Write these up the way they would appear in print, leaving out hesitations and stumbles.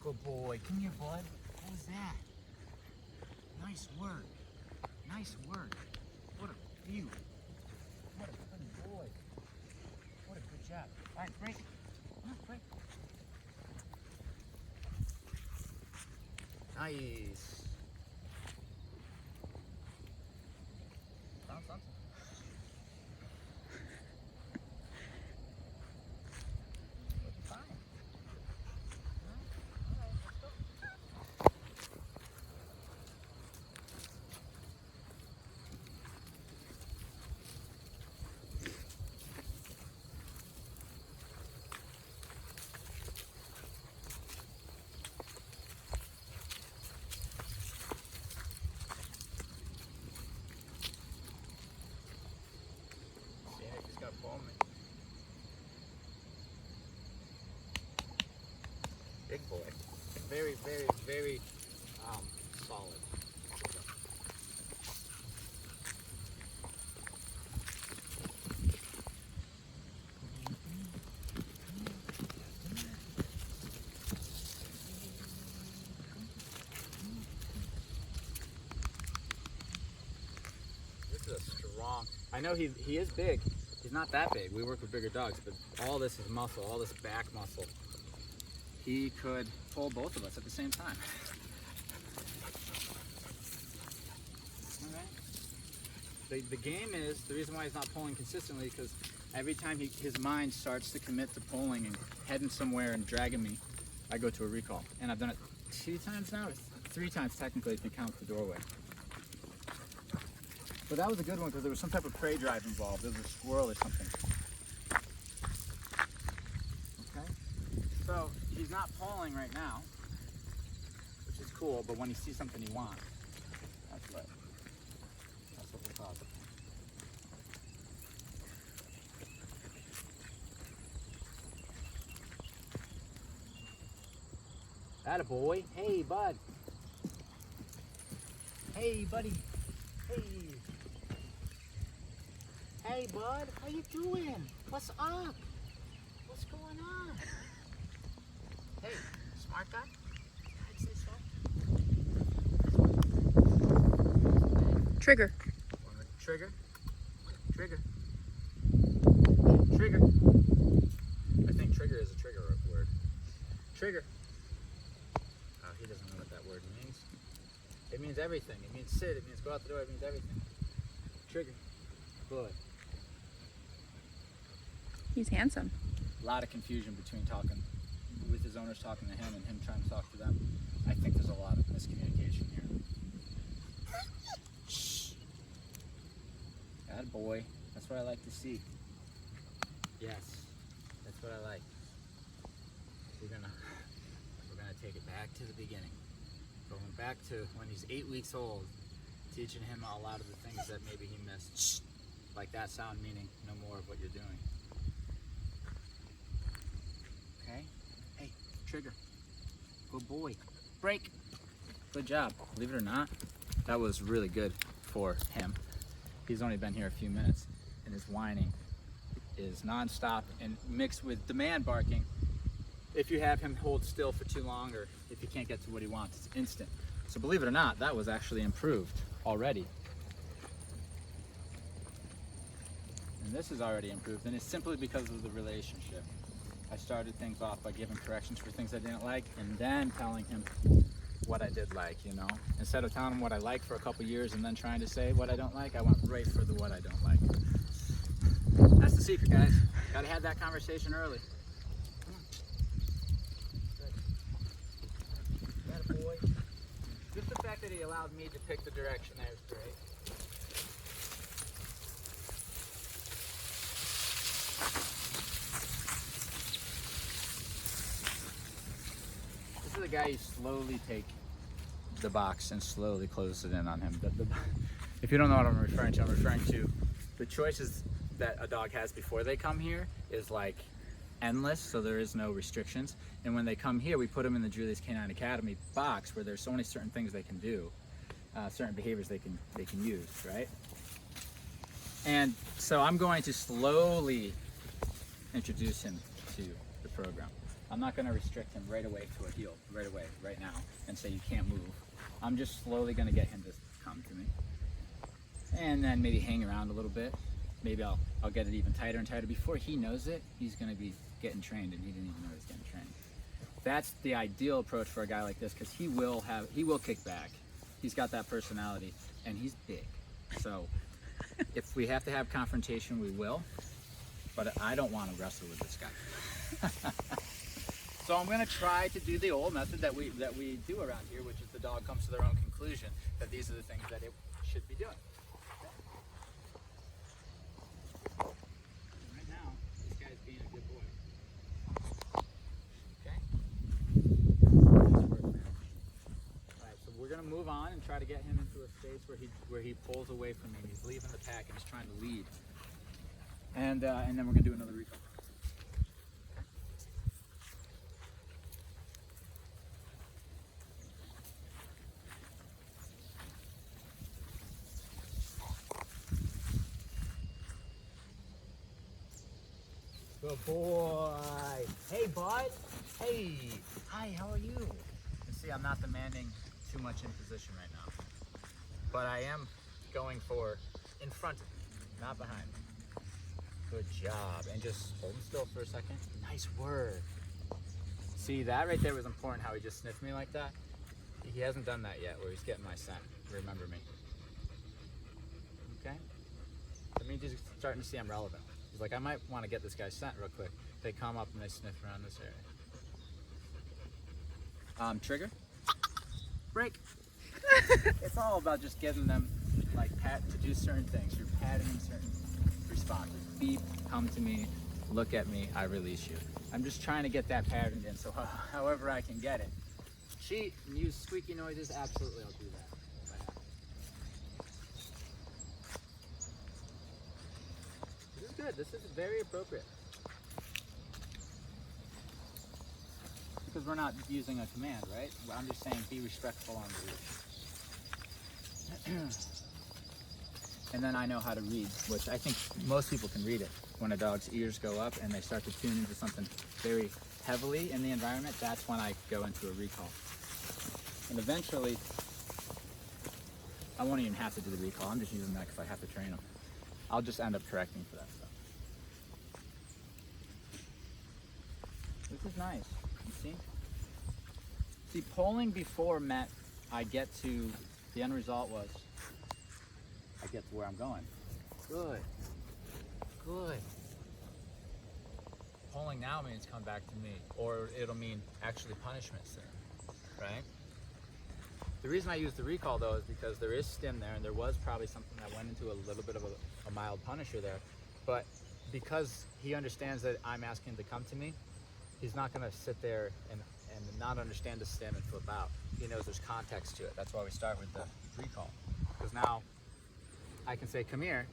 Good boy. Come here, bud. What was that? Nice work. Nice work. What a view. What a good boy. What a good job. All right, break. Come on, break. Nice. Found something. What'd you find? All right, let's go. Big boy. Very, very, very solid. This is a strong, I know he is big. He's not that big. We work with bigger dogs, but all this is muscle, all this back muscle. He could pull both of us at the same time. Okay. The game is, the reason why he's not pulling consistently, because every time his mind starts to commit to pulling and heading somewhere and dragging me, I go to a recall. And I've done it 2 times now, or 3 times technically if you count the doorway. But that was a good one because there was some type of prey drive involved. There was a squirrel or something. Okay, so he's not pulling right now, which is cool, but when he sees something he wants, that's what we're talking. Attaboy. Hey, bud. Hey, buddy. Hey. Hey, bud. How you doing? What's up? What's going on? Hey, smart guy? I'd say so. Trigger. Trigger. Trigger. Trigger. I think trigger is a trigger word. Trigger. Oh, he doesn't know what that word means. It means everything. It means sit. It means go out the door. It means everything. Trigger. Good. He's handsome. A lot of confusion between talking with his owners talking to him and him trying to talk to them. I think there's a lot of miscommunication here. Shh. Attaboy. That's what I like to see. Yes, that's what I like. We're gonna take it back to the beginning. Going back to when he's 8 weeks old, teaching him a lot of the things that maybe he missed. Shh. Like that sound meaning no more of what you're doing. Okay? Hey, trigger. Good boy. Break. Good job. Believe it or not, that was really good for him. He's only been here a few minutes, and his whining is nonstop and mixed with demand barking. If you have him hold still for too long, or if he can't get to what he wants, it's instant. So believe it or not, that was actually improved already. And this is already improved, and it's simply because of the relationship. I started things off by giving corrections for things I didn't like, and then telling him what I did like, you know? Instead of telling him what I like for a couple years and then trying to say what I don't like, I went right for the what I don't like. That's the secret, guys. Gotta have that conversation early. Good. Boy. Just the fact that he allowed me to pick the direction there is great. This is the guy you slowly take the box and slowly close it in on him. If you don't know what I'm referring to the choices that a dog has before they come here is like endless, so there is no restrictions. And when they come here, we put them in the Julius Canine Academy box where there's only certain things they can do, certain behaviors they can use, right? And so I'm going to slowly introduce him to the program. I'm not going to restrict him right away to a heel, right now, and say you can't move. I'm just slowly going to get him to come to me. And then maybe hang around a little bit. Maybe I'll get it even tighter and tighter. Before he knows it, he's going to be getting trained, and he didn't even know he was getting trained. That's the ideal approach for a guy like this, because he will kick back. He's got that personality, and he's big. So if we have to have confrontation, we will. But I don't want to wrestle with this guy. So I'm going to try to do the old method that we do around here, which is the dog comes to their own conclusion that these are the things that it should be doing. Right now, this guy's being a good boy. Okay. Alright, so we're going to move on and try to get him into a space where he pulls away from me. He's leaving the pack and he's trying to lead. And then we're going to do another recall. Good boy. Hey, bud. Hey. Hi, how are you? You see, I'm not demanding too much in position right now. But I am going for in front of me, not behind me. Good job. And just hold him still for a second. Nice work. See, that right there was important, how he just sniffed me like that. He hasn't done that yet, where he's getting my scent. Remember me. Okay? That means he's starting to see I'm relevant. He's like, I might want to get this guy's scent real quick. They come up and they sniff around this area. Trigger. Break. It's all about just getting them like to do certain things. You're patting them certain responses. Beep, come to me, look at me, I release you. I'm just trying to get that pattern in, so however I can get it. Cheat and use squeaky noises, absolutely I'll do that. This is good, this is very appropriate. Because we're not using a command, right? I'm just saying be respectful on the leash. And then I know how to read, which I think most people can read it. When a dog's ears go up and they start to tune into something very heavily in the environment, that's when I go into a recall. And eventually, I won't even have to do the recall. I'm just using that because I have to train them. I'll just end up correcting for that stuff. This is nice. You see? See, polling before meant I get to, the end result was I get to where I'm going. Good. Good. Polling now means come back to me, or it'll mean actually punishment soon, right? The reason I use the recall though is because there is stim there, and there was probably something that went into a little bit of a mild punisher there, but because he understands that I'm asking him to come to me, he's not going to sit there and not understand the stim and flip out. He knows there's context to it. That's why we start with the recall, because now I can say, come here,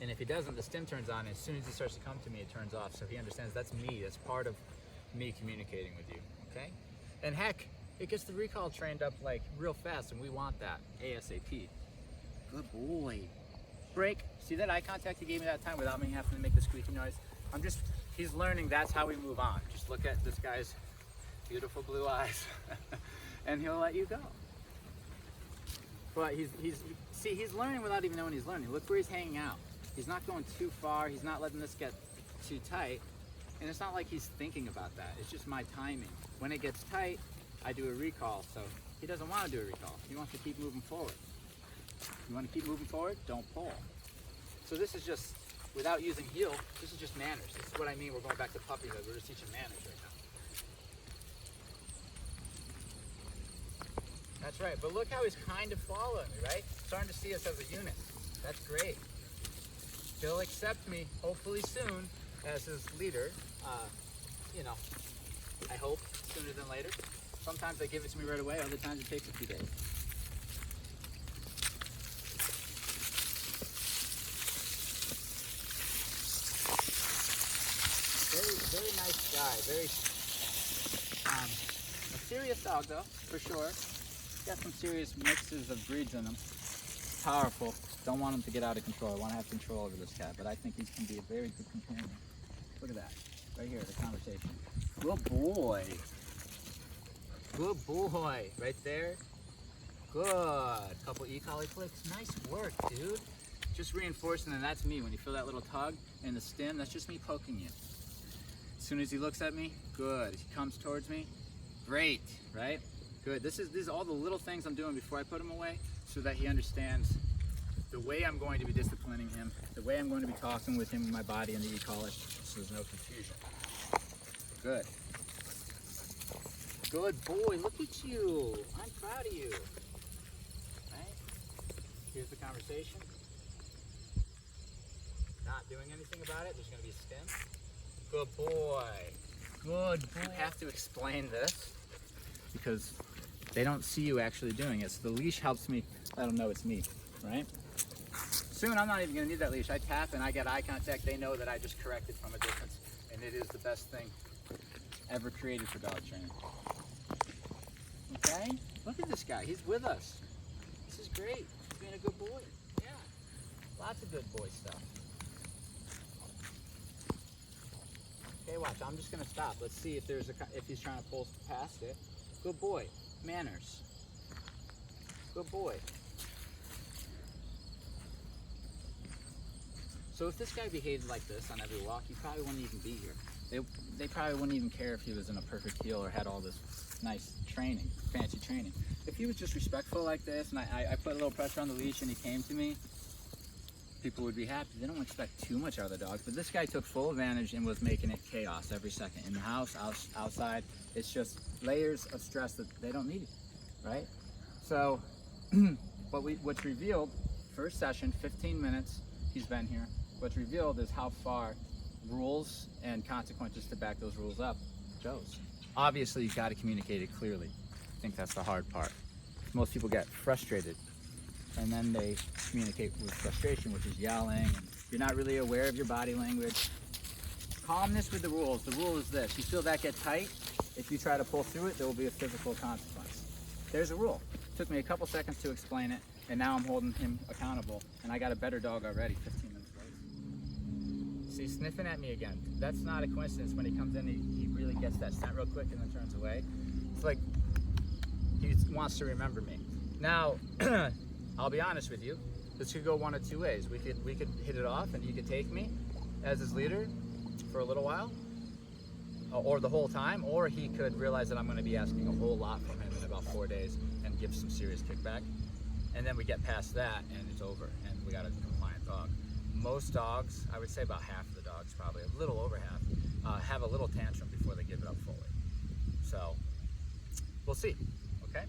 and if he doesn't, the stim turns on, and as soon as he starts to come to me, it turns off, so he understands that's me, that's part of me communicating with you, okay? And heck, it gets the recall trained up like real fast, and we want that ASAP. Good boy. Break. See that eye contact he gave me that time without me having to make the squeaky noise? He's learning that's how we move on. Just look at this guy's beautiful blue eyes, and he'll let you go. But he's learning without even knowing he's learning. Look where he's hanging out. He's not going too far. He's not letting this get too tight. And it's not like he's thinking about that. It's just my timing. When it gets tight, I do a recall. So he doesn't want to do a recall. He wants to keep moving forward. You want to keep moving forward? Don't pull. So this is just, without using heel, this is just manners. This is what I mean. We're going back to puppyhood. We're just teaching manners right now. That's right, but look how he's kind of following me, right? Starting to see us as a unit. That's great. He'll accept me, hopefully soon, as his leader. You know, I hope sooner than later. Sometimes they give it to me right away, other times it takes a few days. Very, very nice guy. Very, a serious dog though, for sure. Got some serious mixes of breeds in him. Powerful. Don't want him to get out of control. I want to have control over this cat, but I think he can be a very good companion. Look at that. Right here, the conversation. Good boy. Good boy. Right there. Good. Couple E-collar clicks. Nice work, dude. Just reinforcing, and that's me. When you feel that little tug in the stem, that's just me poking you. As soon as he looks at me, good. As he comes towards me, great, right? Good. This is all the little things I'm doing before I put him away so that he understands the way I'm going to be disciplining him, the way I'm going to be talking with him in my body and the E-collar, so there's no confusion. Good. Good boy, look at you. I'm proud of you. Right? Here's the conversation. Not doing anything about it, there's gonna be a stem. Good boy. Good boy. You have to explain this because they don't see you actually doing it. So the leash helps me let them know it's me, right? Soon I'm not even gonna need that leash. I tap and I get eye contact. They know that I just corrected from a distance, and it is the best thing ever created for dog training. Okay? Look at this guy. He's with us. This is great. He's being a good boy. Yeah. Lots of good boy stuff. Okay, watch. I'm just gonna stop. Let's see if if he's trying to pull past it. Good boy. Manners. Good boy. So if this guy behaved like this on every walk, he probably wouldn't even be here. They probably wouldn't even care if he was in a perfect heel or had all this nice training, fancy training. If he was just respectful like this, and I put a little pressure on the leash and he came to me, people would be happy. They don't expect too much out of the dogs, but this guy took full advantage and was making it chaos every second. In the house, outside, it's just layers of stress that they don't need, right? So, what's revealed, first session, 15 minutes, he's been here. What's revealed is how far rules and consequences to back those rules up goes. Obviously, you've got to communicate it clearly. I think that's the hard part. Most people get frustrated and then they communicate with frustration, which is yelling, and you're not really aware of your body language. Calmness with the rules. The rule is this: you feel that get tight, if you try to pull through it, there will be a physical consequence. There's a rule. It took me a couple seconds to explain it, and now I'm holding him accountable, and I got a better dog already 15 minutes later. See, sniffing at me again. That's not a coincidence. When he comes in, he really gets that scent real quick and then turns away. It's like he wants to remember me. Now, I'll be honest with you, this could go one of two ways. We could hit it off and he could take me as his leader for a little while, or the whole time, or he could realize that I'm going to be asking a whole lot from him in about 4 days and give some serious kickback. And then we get past that and it's over and we got a compliant dog. Most dogs, I would say about half of the dogs, probably a little over half, have a little tantrum before they give it up fully. So we'll see, okay?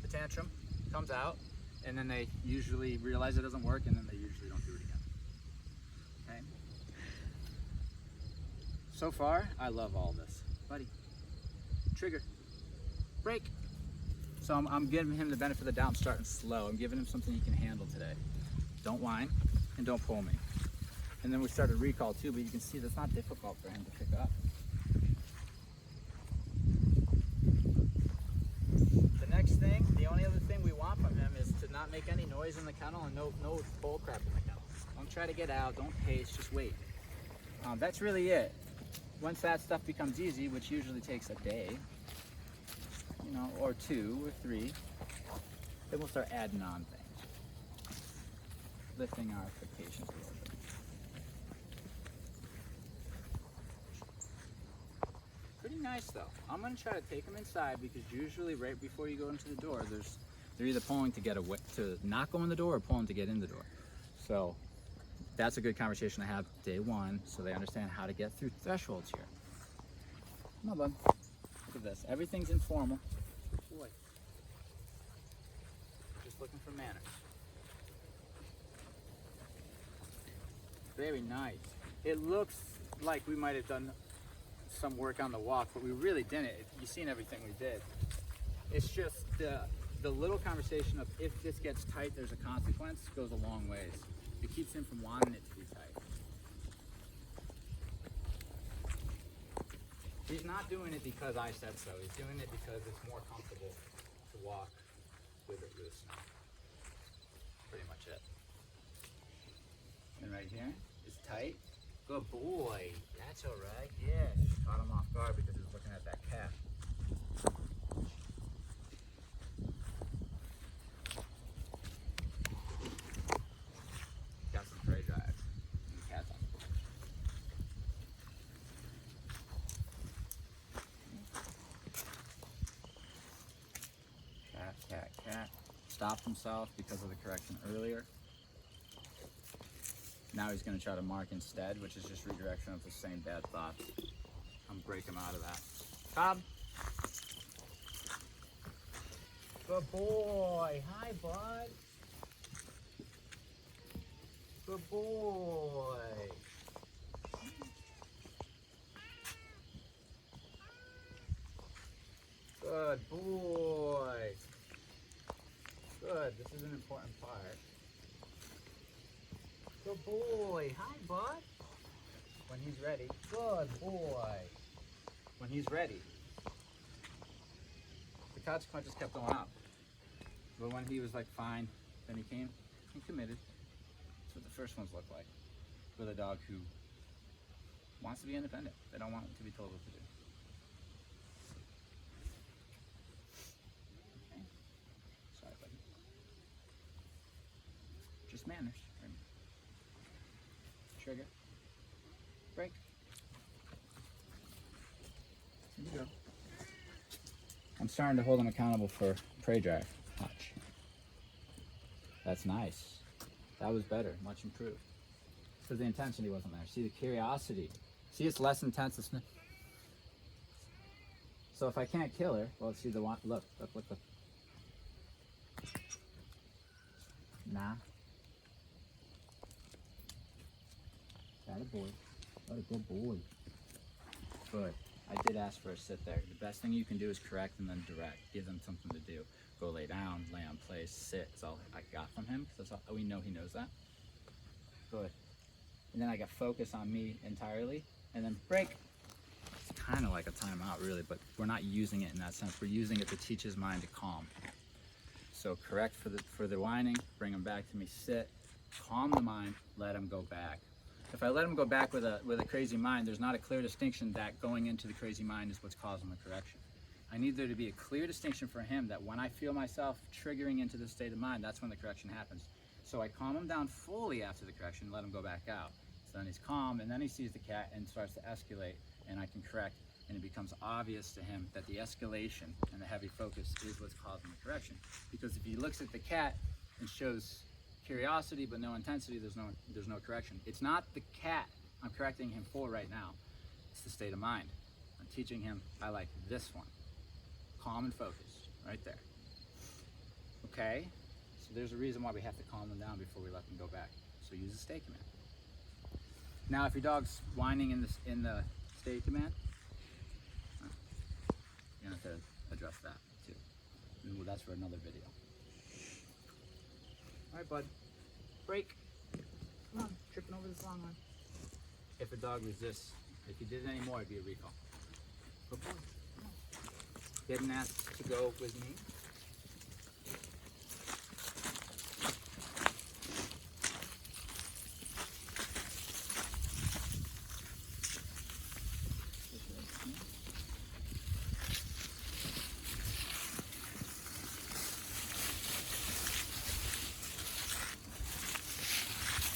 The tantrum comes out, and then they usually realize it doesn't work, and then they usually don't do it again. Okay? So far, I love all this. Buddy, trigger, break. So I'm giving him the benefit of the doubt. I'm starting slow. I'm giving him something he can handle today. Don't whine, and don't pull me. And then we started recall too, but you can see that's not difficult for him to pick up. The only other thing we want from him is to not make any noise in the kennel and no bull crap in the kennel. Don't try to get out, don't pace, just wait. That's really it. Once that stuff becomes easy, which usually takes a day, or 2 or 3, then we'll start adding on things. Lifting our expectations a little bit. Pretty nice though. I'm gonna try to take them inside because usually right before you go into the door, they're either pulling to get away, to not go in the door, or pulling to get in the door. So that's a good conversation to have day 1, so they understand how to get through thresholds here. Come on, bud. Look at this. Everything's informal. Boy. Just looking for manners. Very nice. It looks like we might have done some work on the walk, but we really didn't. You've seen everything we did. It's just the little conversation of if this gets tight, there's a consequence, goes a long ways. It keeps him from wanting it to be tight. He's not doing it because I said so. He's doing it because it's more comfortable to walk with it loose now. Pretty much it. And right here is tight. Good boy. That's all right. Yeah, just caught him off guard because he was looking got that cat. Got some prey drive. And the cat's on the board. Cat, cat, cat. Stopped himself because of the correction earlier. Now he's going to try to mark instead, which is just redirection of the same bad thoughts. I'm break him out of that. Cobb. Good boy. Hi, bud. Good boy. Good boy. Good. This is an important part. Good boy. Hi, bud. When he's ready. Good boy. When he's ready. The consequences kept going up. But when he was like fine, then he came and committed. That's what the first ones look like. With a dog who wants to be independent. They don't want to be told what to do. Okay. Sorry, buddy. Just manners. Trigger. Break. Here you go. I'm starting to hold him accountable for prey drive. Watch. That's nice. That was better. Much improved. Because the intensity wasn't there. See the curiosity. See, it's less intense. So if I can't kill her, well, see the one. Look. Nah. That a boy. What a good boy. Good. I did ask for a sit there. The best thing you can do is correct and then direct. Give them something to do. Go lay down, lay on place, sit. That's all I got from him. That's all, we know he knows that. Good. And then I got focus on me entirely. And then break. It's kind of like a timeout really, but we're not using it in that sense. We're using it to teach his mind to calm. So correct for the whining, bring him back to me, sit, calm the mind, let him go back. If I let him go back with a crazy mind, there's not a clear distinction that going into the crazy mind is what's causing the correction. I need there to be a clear distinction for him that when I feel myself triggering into this state of mind, that's when the correction happens. So I calm him down fully after the correction, let him go back out. So then he's calm, and then he sees the cat and starts to escalate, and I can correct, and it becomes obvious to him that the escalation and the heavy focus is what's causing the correction. Because if he looks at the cat and shows curiosity but no intensity, there's no correction. It's not the cat I'm correcting him for right now. It's the state of mind. I'm teaching him I like this one. Calm and focused, right there. Okay? So there's a reason why we have to calm them down before we let them go back. So use the stay command. Now if your dog's whining in the stay command, you're gonna have to address that too. And that's for another video. All right, bud. Break. Come on, tripping over this long one. If a dog resists, if you did it anymore, it'd be a recall. Go forward. Didn't ask to go with me.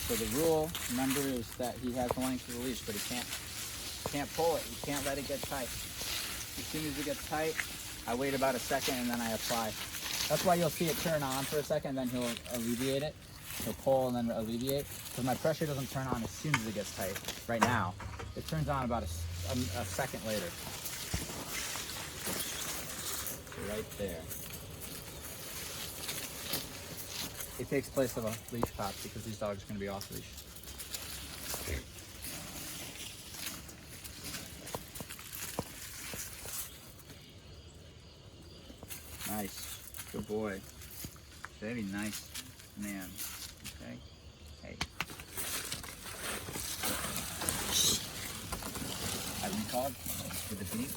So the rule, remember, is that he has the length of the leash, but he can't pull it. He can't let it get tight. As soon as it gets tight, I wait about a second and then I apply. That's why you'll see it turn on for a second, then he'll alleviate it. He'll pull and then alleviate. Because my pressure doesn't turn on as soon as it gets tight. Right now, it turns on about a second later. So right there. It takes place of a leash pop because these dogs are going to be off leash. Nice. Good boy. Very nice man. Okay. Hey. I recalled with the beat.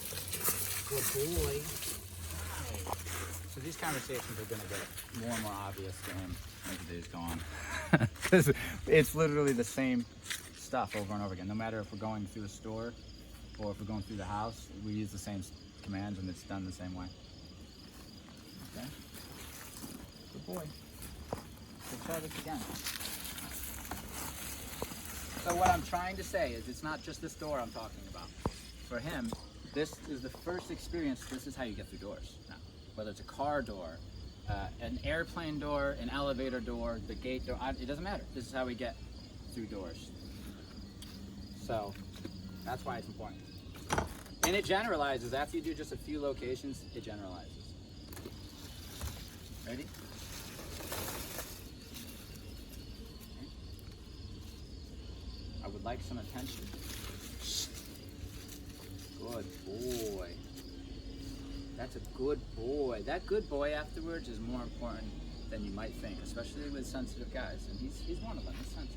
Good boy. So these conversations are going to get more and more obvious to him as the days go on. Because it's literally the same stuff over and over again. No matter if we're going through a store or if we're going through the house, we use the same commands and it's done the same way. Okay? Good boy. Let's try this again. So what I'm trying to say is it's not just this door I'm talking about. For him, this is the first experience. This is how you get through doors now. Whether it's a car door, an airplane door, an elevator door, the gate door, it doesn't matter. This is how we get through doors. So that's why it's important. And it generalizes. After you do just a few locations, it generalizes. Ready? I would like some attention. Good boy. That's a good boy. That good boy afterwards is more important than you might think, especially with sensitive guys. And he's one of them. He's sensitive.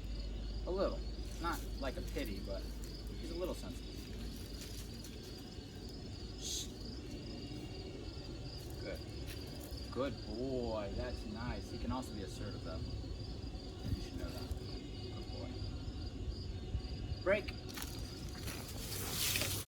A little. Not like a pity, but he's a little sensitive. Good. Good boy. That's nice. He can also be assertive though. You should know that. Good boy. Break.